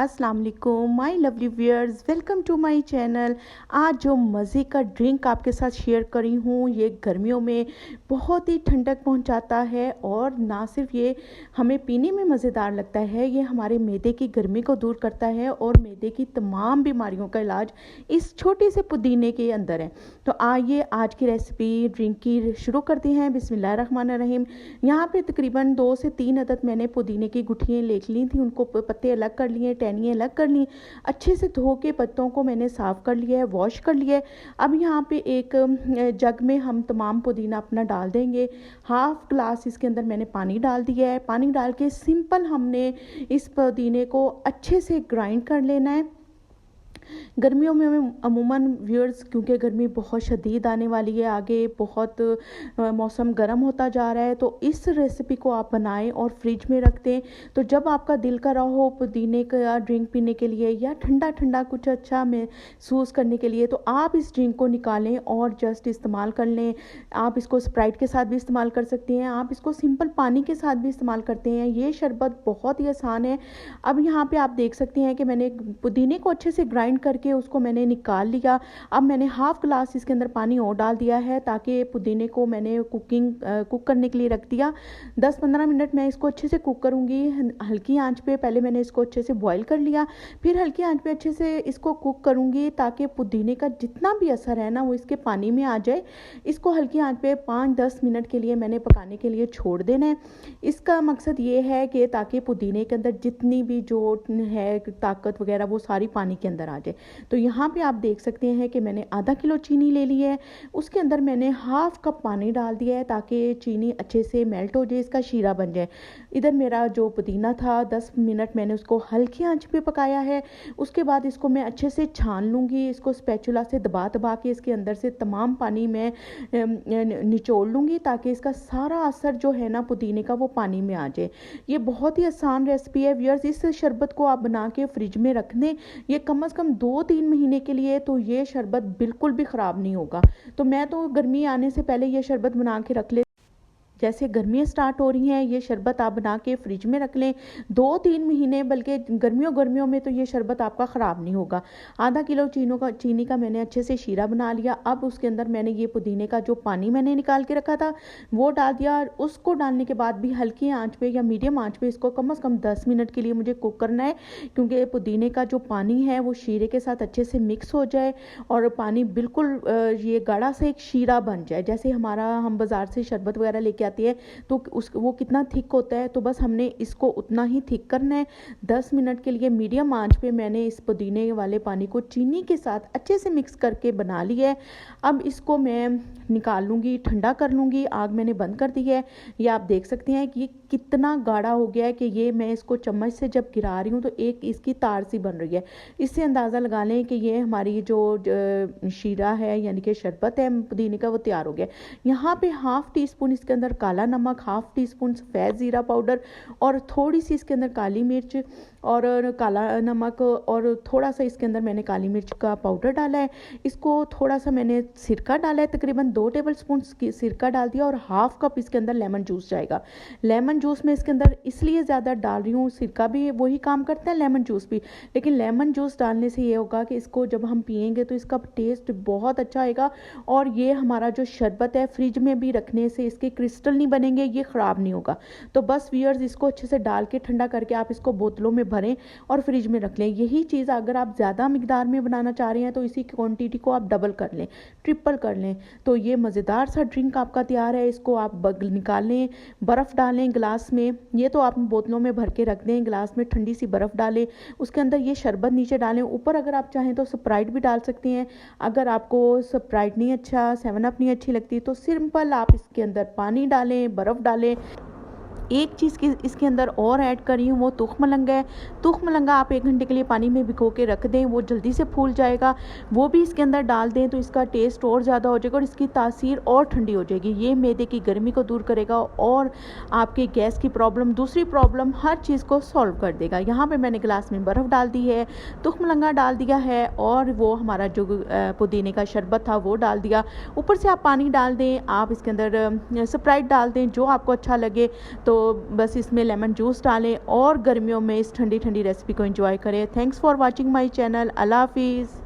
अस्सलाम वालेकुम my lovely viewers, welcome to my channel. आज जो मज़े का ड्रिंक आपके साथ शेयर करी हूँ, ये गर्मियों में बहुत ही ठंडक पहुँचाता है और ना सिर्फ ये हमें पीने में मज़ेदार लगता है, ये हमारे मैदे की गर्मी को दूर करता है और मैदे की तमाम बीमारियों का इलाज इस छोटे से पुदीने के अंदर है। तो आइए आज की रेसिपी ड्रिंक की शुरू करते हैं। बिस्मिल्लाहिर्रहमानिर्रहीम। यहाँ पे तकरीबन 2 से 3 अदद मैंने पुदीने की गुठलियाँ ले ली थी, उनको पत्ते अलग कर लिए, टहनियाँ अलग कर ली, अच्छे से धो के पत्तों को मैंने साफ़ कर लिया है, वॉश कर लिया है। अब यहाँ पे एक जग में हम तमाम पुदीना अपना डाल देंगे। हाफ ग्लास इसके अंदर मैंने पानी डाल दिया है। पानी डाल के सिंपल हमने इस पुदीने को अच्छे से ग्राइंड कर लेना है। गर्मियों में अमूमन व्यूअर्स, क्योंकि गर्मी बहुत शदीद आने वाली है, आगे बहुत मौसम गर्म होता जा रहा है, तो इस रेसिपी को आप बनाएं और फ्रिज में रख दें। तो जब आपका दिल कर रहा हो पुदीने का ड्रिंक पीने के लिए या ठंडा ठंडा कुछ अच्छा महसूस करने के लिए, तो आप इस ड्रिंक को निकालें और जस्ट इस्तेमाल कर लें। आप इसको स्प्राइट के साथ भी इस्तेमाल कर सकते हैं, आप इसको सिंपल पानी के साथ भी इस्तेमाल करते हैं। ये शरबत बहुत ही आसान है। अब यहाँ पे आप देख सकते हैं कि मैंने पुदीने को अच्छे से ग्राइंड करके उसको मैंने निकाल लिया। अब मैंने हाफ ग्लास इसके अंदर पानी और डाल दिया है, ताकि पुदीने को मैंने कुक करने के लिए रख दिया। 10-15 मिनट मैं इसको अच्छे से कुक करूँगी हल्की आंच पे। पहले मैंने इसको अच्छे से बॉईल कर लिया, फिर हल्की आंच पे अच्छे से इसको कुक करूँगी, ताकि पुदीने का जितना भी असर है ना वो इसके पानी में आ जाए। इसको हल्की आंच पे 5-10 मिनट के लिए मैंने पकाने के लिए छोड़ देना है। इसका मकसद ये है कि ताकि पुदीने के अंदर जितनी भी जो है ताकत वगैरह वो सारी पानी के अंदर आ जाए। तो यहाँ पे आप देख सकते हैं कि मैंने आधा किलो चीनी ले ली है, उसके अंदर मैंने हाफ कप पानी डाल दिया है, ताकि चीनी अच्छे से मेल्ट हो जाए, इसका शीरा बन जाए। इधर मेरा जो पुदीना था 10 मिनट मैंने उसको हल्की आंच पे पकाया है। उसके बाद इसको मैं अच्छे से छान लूँगी, इसको स्पैचुला से दबा दबा के इसके अंदर से तमाम पानी मैं निचोड़ लूँगी, ताकि इसका सारा असर जो है ना पुदीने का वो पानी में आ जाए। ये बहुत ही आसान रेसिपी है व्यूअर्स। इस शरबत को आप बना के फ्रिज में रख दें, ये कम से कम 2-3 महीने के लिए, तो ये शरबत बिल्कुल भी ख़राब नहीं होगा। तो मैं तो गर्मी आने से पहले ये शरबत बना के रख ले। जैसे गर्मियाँ स्टार्ट हो रही हैं, ये शरबत आप बना के फ्रिज में रख लें 2-3 महीने, बल्कि गर्मियों में तो ये शरबत आपका ख़राब नहीं होगा। आधा किलो चीनी का मैंने अच्छे से शीरा बना लिया। अब उसके अंदर मैंने ये पुदीने का जो पानी मैंने निकाल के रखा था वो डाल दिया, और उसको डालने के बाद भी हल्की आंच पे या मीडियम आंच पे इसको कम से कम 10 मिनट के लिए मुझे कुक करना है, क्योंकि पुदीने का जो पानी है वो शीरे के साथ अच्छे से मिक्स हो जाए और पानी बिल्कुल ये गाढ़ा सा एक शीरा बन जाए। जैसे हम बाज़ार से शरबत वगैरह लेके आती है तो वो कितना थिक होता है, तो बस हमने इसको उतना ही थिक करना है। 10 मिनट के लिए मीडियम आंच पे मैंने इस पुदीने वाले पानी को चीनी के साथ अच्छे से मिक्स करके बना लिया है। अब इसको मैं निकाल लूँगी, ठंडा कर लूँगी। आग मैंने बंद कर दी है। ये आप देख सकते हैं कि ये कितना गाढ़ा हो गया है, कि ये मैं इसको चम्मच से जब गिरा रही हूँ तो एक इसकी तार सी बन रही है। इससे अंदाज़ा लगा लें कि ये हमारी जो शीरा है यानी कि शरबत है पुदीने का वो तैयार हो गया। यहाँ पे हाफ टी स्पून इसके अंदर काला नमक, हाफ टी स्पून सफ़ेद ज़ीरा पाउडर और थोड़ी सी इसके अंदर काली मिर्च और काला नमक, और थोड़ा सा इसके अंदर मैंने काली मिर्च का पाउडर डाला है। इसको थोड़ा सा मैंने सिरका डाला है, तकरीबन 2 टेबलस्पून सिरका डाल दिया, और हाफ कप इसके अंदर लेमन जूस जाएगा। लेमन जूस में इसके अंदर इसलिए ज़्यादा डाल रही हूँ, सिरका भी वही काम करता है, लेमन जूस भी, लेकिन लेमन जूस डालने से ये होगा कि इसको जब हम पियेंगे तो इसका टेस्ट बहुत अच्छा आएगा, और ये हमारा जो शरबत है फ्रिज में भी रखने से इसके क्रिस्टल नहीं बनेंगे, ये ख़राब नहीं होगा। तो बस व्यूअर्स, इसको अच्छे से डाल के ठंडा करके आप इसको बोतलों में भरें और फ्रिज में रख लें। यही चीज़ अगर आप ज़्यादा मिकदार में बनाना चाह रहे हैं तो इसी क्वांटिटी को आप डबल कर लें, ट्रिपल कर लें। तो ये मज़ेदार सा ड्रिंक आपका तैयार है। इसको आप निकाल लें, बर्फ़ डालें गिलास में, ये तो आप बोतलों में भर के रख दें, गिलास में ठंडी सी बर्फ़ डालें, उसके अंदर ये शरबत नीचे डालें। ऊपर अगर आप चाहें तो स्प्राइट भी डाल सकते हैं। अगर आपको स्प्राइट नहीं अच्छा, 7 अप नहीं अच्छी लगती, तो सिंपल आप इसके अंदर पानी डालें, बर्फ़ डालें। एक चीज़ की इसके अंदर और ऐड करी हूँ, वो तुख मलंगा है। तुख मलंगा आप 1 घंटे के लिए पानी में भिगो के रख दें, वो जल्दी से फूल जाएगा। वो भी इसके अंदर डाल दें तो इसका टेस्ट और ज़्यादा हो जाएगा और इसकी तासीर और ठंडी हो जाएगी। ये मैदे की गर्मी को दूर करेगा और आपके गैस की प्रॉब्लम, दूसरी प्रॉब्लम, हर चीज़ को सॉल्व कर देगा। यहाँ पर मैंने गिलास में बर्फ़ डाल दी है, तुख मलंगा डाल दिया है, और वो हमारा जो पुदीने का शरबत था वो डाल दिया। ऊपर से आप पानी डाल दें, आप इसके अंदर स्प्राइट डाल दें, जो आपको अच्छा लगे। तो बस इसमें लेमन जूस डालें और गर्मियों में इस ठंडी ठंडी रेसिपी को एंजॉय करें। Thanks for watching my channel. अल्लाह हाफिज़।